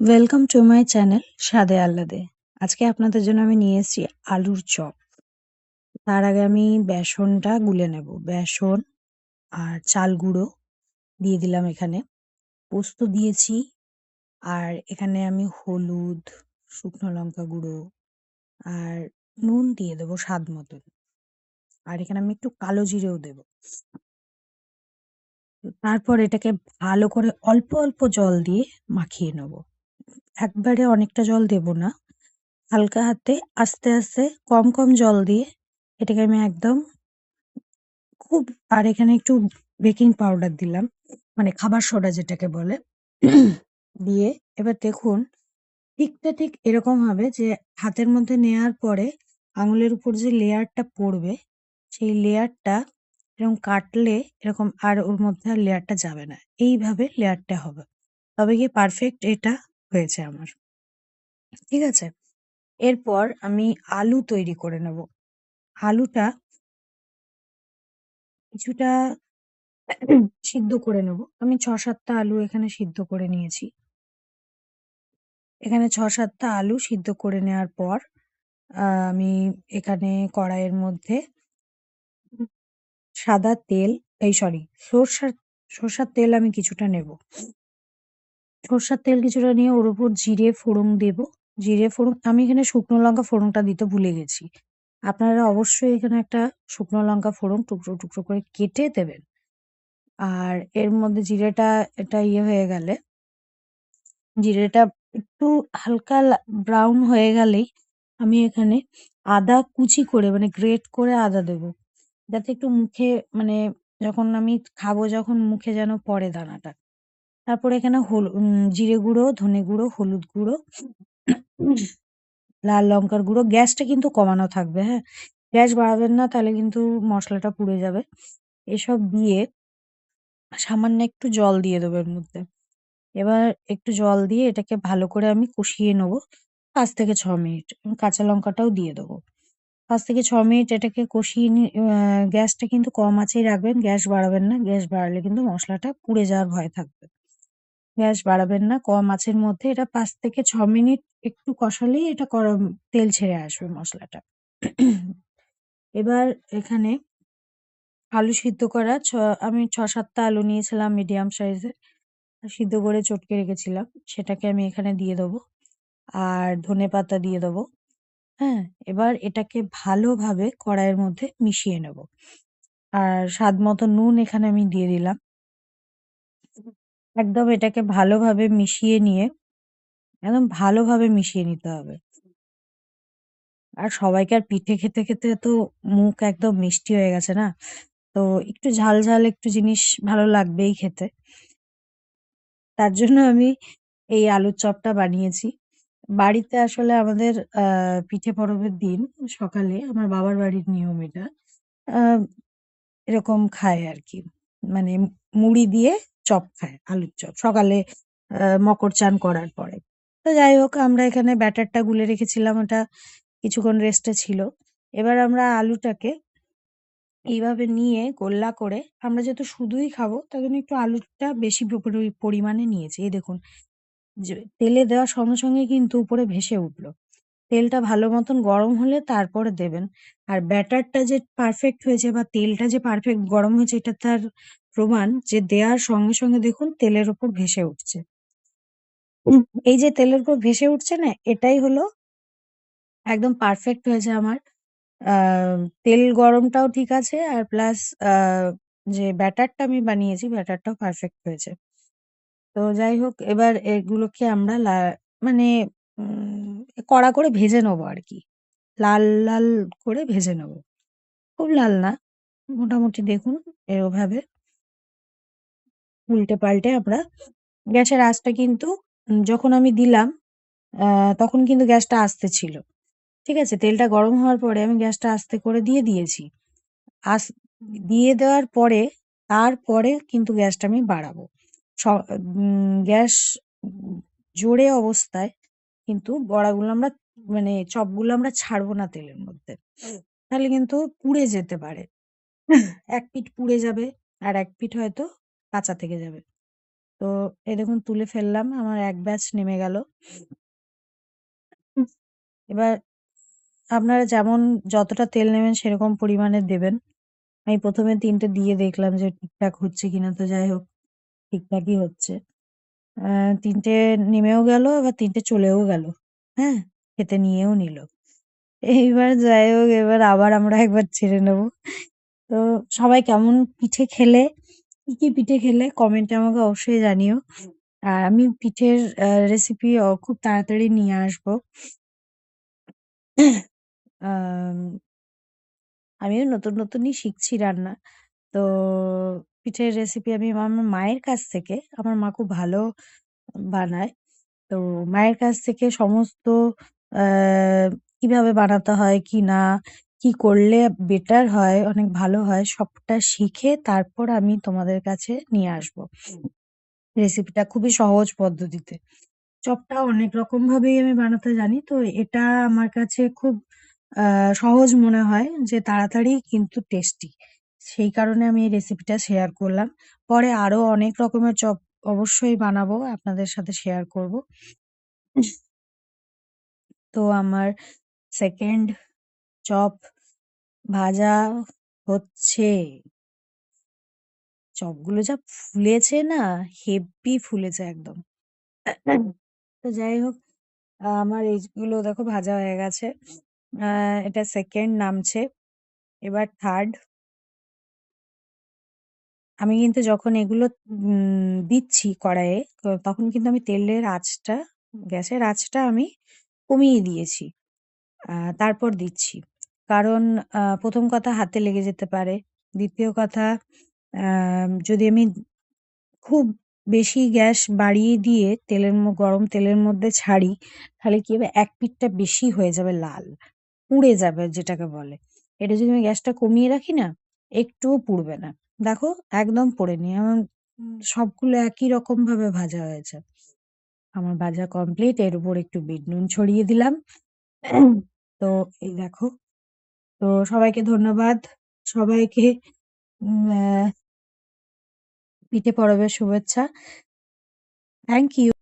Welcome to my channel স্বাদে আহ্লাদে। আজকে আপনাদের জন্য আমি নিয়ে এসেছি আলুর চপ। তার আগে আমি বেসনটা গুলে নেব। বেসন আর চাল গুঁড়ো দিয়ে দিলাম এখানে। পোস্ত দিয়েছি। আর এখানে আমি হলুদ, শুকনো লঙ্কা গুঁড়ো আর নুন দিয়ে দেবো স্বাদ মতন। আর এখানে আমি একটু কালো জিরেও দেবো। তারপর এটাকে ভালো করে অল্প অল্প জল দিয়ে মাখিয়ে নেব। একবারে অনেকটা জল দেব না, হালকা হাতে আস্তে আস্তে কম কম জল দিয়ে এটাকে আমি একদম খুব। আর এখানে একটু বেকিং পাউডার দিলাম, মানে খাবার সোডা যেটাকে বলে। দিয়ে এবার দেখুন ঠিকটা ঠিক এরকম হবে যে হাতের মধ্যে নেয়ার পরে আঙুলের উপর যে লেয়ারটা পড়বে, সেই লেয়ারটা এরকম কাটলে এরকম আর ওর মধ্যে আর লেয়ারটা যাবে না। এইভাবে লেয়ারটা হবে, তবে গিয়ে পারফেক্ট এটা হয়েছে আমার। ঠিক আছে, এরপর আমি আলু তৈরি করে নেব। আলুটা কিছুটা সিদ্ধ করে নেব। আমি ৬-৭টা আলু এখানে সিদ্ধ করে নিয়েছি। এখানে ৬-৭টা আলু সিদ্ধ করে নেওয়ার পর আমি এখানে কড়াইয়ের মধ্যে সাদা তেল, এই সরি সর্ষার তেল আমি কিছুটা নেব। সর্ষার তেল কিছুটা নিয়ে ওর উপর জিরে ফোড়ন দেব। জিরে ফোড়ন আমি এখানে শুকনো লঙ্কা ফোড়নটা দিতে ভুলে গেছি। আপনারা অবশ্যই এখানে একটা শুকনো লঙ্কা ফোড়ন টুকরো টুকরো করে কেটে দেবেন। আর এর মধ্যে জিরেটা এটা হয়ে গেলে, জিরেটা একটু হালকা ব্রাউন হয়ে গেলেই আমি এখানে আদা কুচি করে মানে গ্রেট করে আদা দেবো, যাতে একটু মুখে মানে যখন আমি খাবো যখন মুখে যেন পড়ে দানাটা। তারপরে এখানে জিরে গুঁড়ো, ধনে গুঁড়ো, হলুদ গুঁড়ো, লাল লঙ্কার গুঁড়ো। গ্যাসটা কিন্তু কমানো থাকবে, হ্যাঁ, গ্যাস বাড়াবেন না, তাহলে কিন্তু মশলাটা পুড়ে যাবে। এসব দিয়ে সামান্য একটু জল দিয়ে দেবো এর মধ্যে। এবার একটু জল দিয়ে এটাকে ভালো করে আমি কষিয়ে নেবো ৫ থেকে ৬ মিনিট। কাঁচা লঙ্কাটাও দিয়ে দেবো। ৫ থেকে ৬ মিনিট এটাকে কষিয়ে গ্যাসটা কিন্তু কম আঁচেই রাখবেন, গ্যাস বাড়াবেন না। গ্যাস বাড়ালে কিন্তু মশলাটা পুড়ে যাওয়ার ভয় থাকবে। গ্যাস বাড়াবেন না, কম আঁচের মধ্যে এটা ৫ থেকে ৬ মিনিট একটু কষালেই এটা তেল ছেড়ে আসবে মশলাটা। এবার এখানে আলু সিদ্ধ করা আমি ৬-৭টা আলু নিয়েছিলাম মিডিয়াম সাইজের, সিদ্ধ করে চটকে রেখেছিলাম, সেটাকে আমি এখানে দিয়ে দেবো। আর ধনেপাতা দিয়ে দেবো। হ্যাঁ, এবার এটাকে ভালোভাবে কড়াইয়ের মধ্যে মিশিয়ে নেব। আর স্বাদ মতো নুন এখানে আমি দিয়ে দিলাম। একদম এটাকে ভালোভাবে মিশিয়ে নিয়ে একদম ভালোভাবে মিশিয়ে নিতে হবে। আর সবাইকে আর পিঠে খেতে খেতে তো মুখ একদম মিষ্টি হয়ে গেছে না, তো একটু ঝাল ঝাল একটু জিনিস ভালো লাগবেই খেতে। তার জন্য আমি এই আলুর চপটা বানিয়েছি। বাড়িতে আসলে আমাদের পিঠে পরবের দিন সকালে আমার বাবার বাড়ির নিয়ম এটা। আ এরকম খায় আরকি। মানে মুড়ি দিয়ে চপ খায়, আলুর চপ। সকালে মকর চান করার পরে। তো যাই হোক, আমরা এখানে ব্যাটারটা গুলে রেখেছিলাম, ওটা কিছুক্ষণ রেস্টে ছিল। এবার আমরা আলুটাকে এইভাবে নিয়ে গোল্লা করে, আমরা যেহেতু শুধুই খাবো তাই জন্য একটু আলুটা বেশি পরিমাণে নিয়েছি। এই দেখুন, যে তেলে দেওয়ার সঙ্গে সঙ্গে কিন্তু উপরে ভেসে উঠলো। তেলটা ভালো মতন গরম হলে তারপরে দেবেন। আর ব্যাটারটা যে পারফেক্ট হয়েছে বা তেলটা যে পারফেক্ট গরম হয়েছে, এটা তার প্রমাণ যে দেওয়ার সঙ্গে সঙ্গে দেখুন তেলের ওপর ভেসে উঠছে। এই যে তেলের উপর ভেসে উঠছে না, এটাই হলো একদম পারফেক্ট হয়েছে আমার। আ তেল গরমটাও ঠিক আছে, আর প্লাস আ যে ব্যাটারটা আমি বানিয়েছি ব্যাটারটাও পারফেক্ট হয়েছে। তো যাই হোক, এবার এগুলোকে আমরা মানে কড়া করে ভেজে নেবো আরকি। লাল, লাল করে ভেজে নেবো। খুব লাল না, মোটামুটি দেখুন এভাবে উল্টে পাল্টে আমরা গ্যাসের আঁচটা কিন্তু যখন আমি দিলাম আ তখন কিন্তু গ্যাসটা আস্তে ছিল। ঠিক আছে? তেলটা গরম হওয়ার পরে আমি গ্যাসটা আস্তে করে দিয়ে দিয়েছি। আস দিয়ে দেওয়ার পরে তারপরে কিন্তু গ্যাসটা আমি বাড়াবো। স গ্যাস উম জোরে অবস্থায় কিন্তু বড়াগুলো আমরা মানে চপগুলো আমরা ছাড়বো না তেলের মধ্যে। তাহলে কিন্তু পুড়ে যেতে পারে। এক পিঠ পুড়ে যাবে আর এক পিঠ হয়তো কাঁচা থেকে যাবে। তো এই দেখুন তুলে ফেললাম, আমার এক ব্যাচ নেমে গেল। এবার আপনারা যেমন যতটা তেল নেবেন সেরকম পরিমাণে দেবেন। আমি প্রথমে 3টে দিয়ে দেখলাম যে ঠিকঠাক হচ্ছে কিনা, তো যাই হোক ঠিকঠাকই হচ্ছে। 3টে নেমেও গেল, আবার 3টে চলেও গেল। হ্যাঁ, খেতে নিয়েও নিল। এইবার যাই হোক, এবার আবার আমরা একবার ছেড়ে নেবো। তো সবাই কেমন পিঠে খেলে, কি কি পিঠে খেলে কমেন্টে আমাকে অবশ্যই জানিও। আর আমি পিঠের রেসিপি খুব তাড়াতাড়ি নিয়ে আসবো। আম, আমিও নতুন নতুনই শিখছি রান্না। তো পিঠের রেসিপি আমি আমার মায়ের কাছ থেকে, আমার মা খুব ভালো বানায়। তো মায়ের কাছ থেকে সমস্ত আহ কিভাবে বানাতে হয় কি না, কি করলে বেটার হয়, অনেক ভালো হয়, সবটা শিখে তারপর আমি তোমাদের কাছে নিয়ে আসবো রেসিপিটা খুবই সহজ পদ্ধতিতে। চপটা অনেক রকম ভাবেই আমি বানাতে জানি, তো এটা আমার কাছে খুব সহজ মনে হয়, যে তাড়াতাড়ি কিন্তু টেস্টি। সেই কারণে আমি এই রেসিপিটা শেয়ার করলাম। পরে আরো অনেক রকমের চপ অবশ্যই বানাবো, আপনাদের সাথে শেয়ার করব। তো আমার সেকেন্ড চপ ভাজা হচ্ছে। চপগুলো যা ফুলেছে না, হেব্বি ফুলেছে একদম। তো যাই হোক, আমার এইগুলো দেখো ভাজা হয়ে গেছে। এটা সেকেন্ড নামছে, এবার থার্ড। আমি কিন্তু যখন এগুলো দিচ্ছি কড়াইয়ে, তখন কিন্তু আমি তেলের আঁচটা, গ্যাসের আঁচটা আমি কমিয়ে দিয়েছি। তারপর দিচ্ছি। কারণ প্রথম কথা হাতে লেগে যেতে পারে। দ্বিতীয় কথা, যদি আমি খুব বেশি গ্যাস বাড়িয়ে দিয়ে গরম তেলের মধ্যে ছাড়ি, তাহলে কি হবে, এক পিঠটা বেশি হয়ে যাবে লাল, পুড়ে যাবে যেটাকে বলে। এটা যদি আমি গ্যাসটা কমিয়ে রাখি না, একটুও পুড়বে না। দেখো একদম পোড়েনি, আমার সবগুলো একই রকম ভাবে ভাজা হয়েছে। আমার ভাজা কমপ্লিট, এর উপর একটু বিট নুন ছড়িয়ে দিলাম। তো এই দেখো। তো সবাইকে ধন্যবাদ, সবাইকে পিঠে পরবের শুভেচ্ছা। Thank you.